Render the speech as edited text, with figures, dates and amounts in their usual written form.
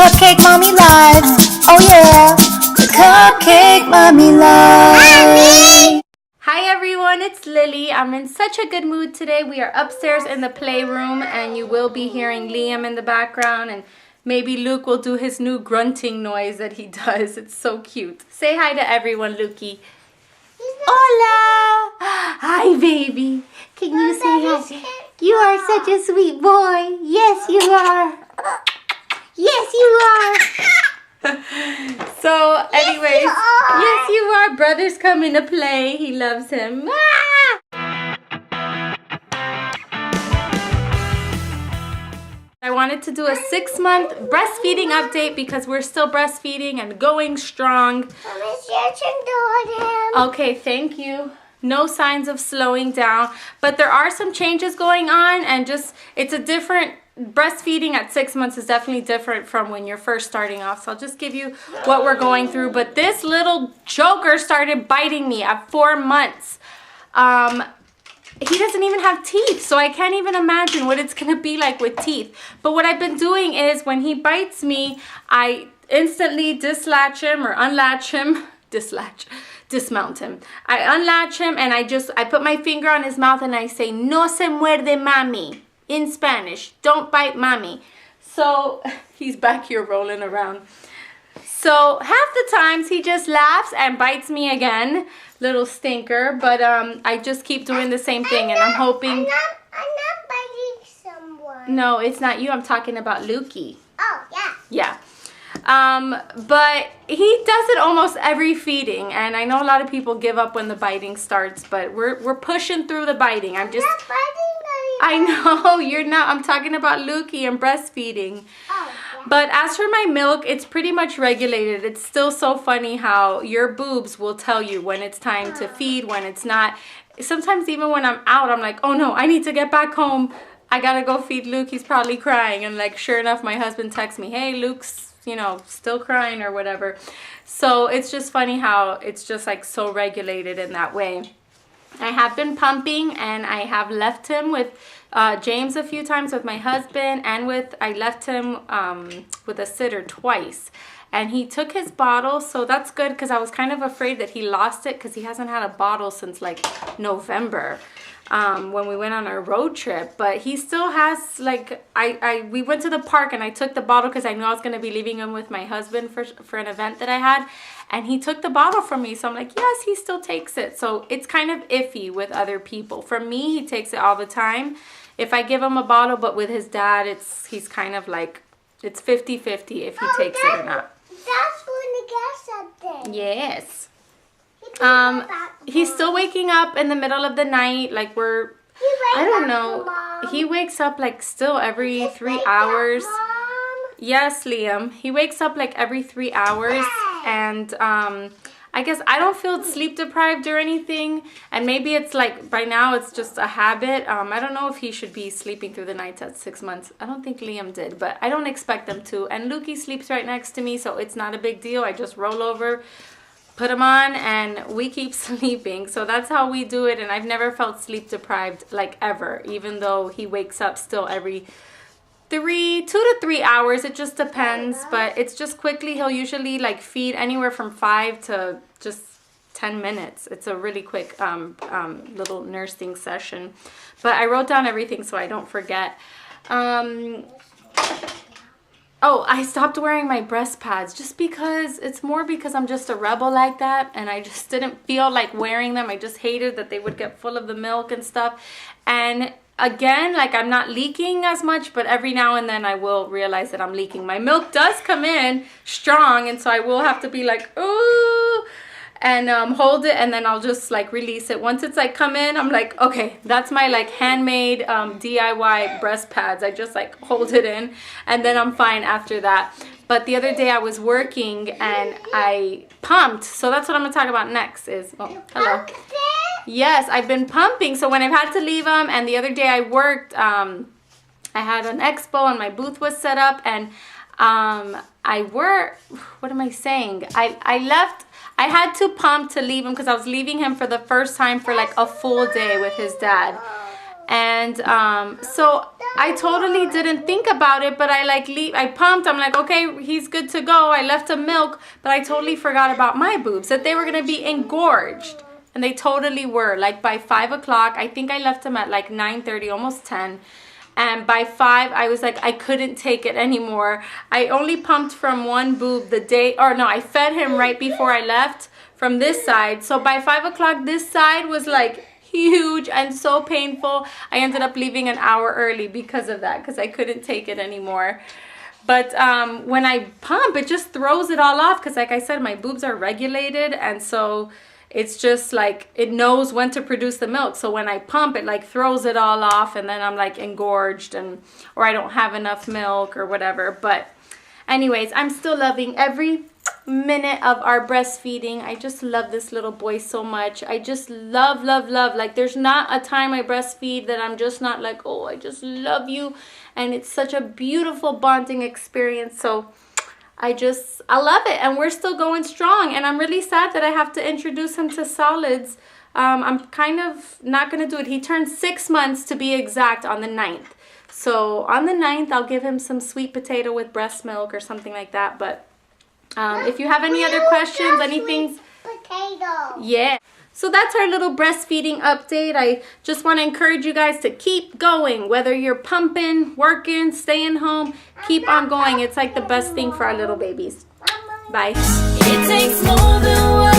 cupcake mommy lives. Oh yeah, the cupcake mommy lives. Hi everyone, it's Lily. I'm in such a good mood today. We are upstairs in the playroom and you will be hearing Liam in the background, and maybe Luke will do his new grunting noise that he does. It's so cute. Say hi to everyone, Lukey. Hola! Hi baby. Can you say hi? You are such a sweet boy. Yes you are. Yes you are. So anyways, yes you are. Brother's coming to play. He loves him. I wanted to do a 6-month breastfeeding update because we're still breastfeeding and going strong. Okay, thank you. No signs of slowing down, but there are some changes going on, and just it's a different breastfeeding at 6 months is definitely different from when you're first starting off. So I'll just give you what we're going through. But this little joker started biting me at 4 months. He doesn't even have teeth, so I can't even imagine what it's gonna be like with teeth. But what I've been doing is when he bites me, I instantly dislatch him or unlatch him. Dismount him. I unlatch him and I put my finger on his mouth and I say, "No se muerde mami," in Spanish. Don't bite mommy. So he's back here rolling around. So half the times he just laughs and bites me again, little stinker. But I just keep doing the same thing, and I'm hoping. I'm not biting someone. No, it's not you. I'm talking about Lukey. Oh yeah. Yeah. But he does it almost every feeding, and I know a lot of people give up when the biting starts, but we're pushing through the biting. I'm just. Not biting I know you're not. I'm talking about Lukey and breastfeeding. Oh, yeah. But as for my milk, it's pretty much regulated. It's still so funny how your boobs will tell you when it's time to feed, when it's not. Sometimes even when I'm out, I'm like, oh no, I need to get back home. I gotta go feed Luke. He's probably crying. And like, sure enough, my husband texts me, hey, Luke's, you know, still crying or whatever. So it's just funny how it's just like so regulated in that way. I have been pumping, and I have left him with James a few times with my husband, and I left him with a sitter twice. And he took his bottle, so that's good because I was kind of afraid that he lost it because he hasn't had a bottle since like November when we went on our road trip. But he still has, like, we went to the park and I took the bottle because I knew I was going to be leaving him with my husband for an event that I had. And he took the bottle from me, so I'm like, yes, he still takes it. So it's kind of iffy with other people. For me, he takes it all the time. If I give him a bottle, but with his dad, he's kind of like, it's 50-50 if he takes it or not. That's when the gas up there. Yes. He's still waking up in the middle of the night. Like I don't know. He wakes up like still every 3 hours. Yes, Liam. He wakes up like every 3 hours, and I guess I don't feel sleep deprived or anything, and maybe it's like by now it's just a habit. I don't know if he should be sleeping through the nights at 6 months. I don't think Liam did, but I don't expect them to. And Lukey sleeps right next to me, so it's not a big deal. I just roll over, put him on, and we keep sleeping. So that's how we do it, and I've never felt sleep deprived like ever, even though he wakes up still every 2 to 3 hours. It just depends, but it's just quickly. He'll usually like feed anywhere from 5 to just 10 minutes. It's a really quick little nursing session. But I wrote down everything so I don't forget. Oh, I stopped wearing my breast pads just because it's more because I'm just a rebel like that, and I just didn't feel like wearing them. I just hated that they would get full of the milk and stuff. And again, like, I'm not leaking as much, but every now and then I will realize that I'm leaking. My milk does come in strong, and so I will have to be like, ooh, and hold it, and then I'll just like release it. Once it's like come in, I'm like, okay, that's my like handmade DIY breast pads. I just like hold it in, and then I'm fine after that. But the other day I was working and I pumped, so that's what I'm gonna talk about next is, oh, hello. Yes, I've been pumping. So when I've had to leave them, and the other day I worked, I had an expo and my booth was set up, and what am I saying? I had to pump to leave him because I was leaving him for the first time for like a full day with his dad. And so I totally didn't think about it, but I pumped. I'm like, okay, he's good to go. I left him milk, but I totally forgot about my boobs, that they were gonna be engorged. And they totally were. Like by 5 o'clock, I think I left him at like 9:30, almost 10. And by 5, I was like, I couldn't take it anymore. I only pumped from one boob I fed him right before I left from this side. So by 5 o'clock, this side was like huge and so painful. I ended up leaving an hour early because of that, because I couldn't take it anymore. But when I pump, it just throws it all off, because like I said, my boobs are regulated, and so it's just like it knows when to produce the milk. So when I pump, it like throws it all off, and then I'm like engorged, or I don't have enough milk or whatever. But anyways, I'm still loving every minute of our breastfeeding. I just love this little boy so much. I just love. Like there's not a time I breastfeed that I'm just not like, oh, I just love you. And it's such a beautiful bonding experience. So I love it, and we're still going strong, and I'm really sad that I have to introduce him to solids. I'm kind of not going to do it. He turns 6 months to be exact on the 9th. So on the 9th, I'll give him some sweet potato with breast milk or something like that. But if you have any other questions, anything. Potato. Yeah. So that's our little breastfeeding update. I just want to encourage you guys to keep going. Whether you're pumping, working, staying home, keep on going. It's like the best thing for our little babies. Bye. It takes more than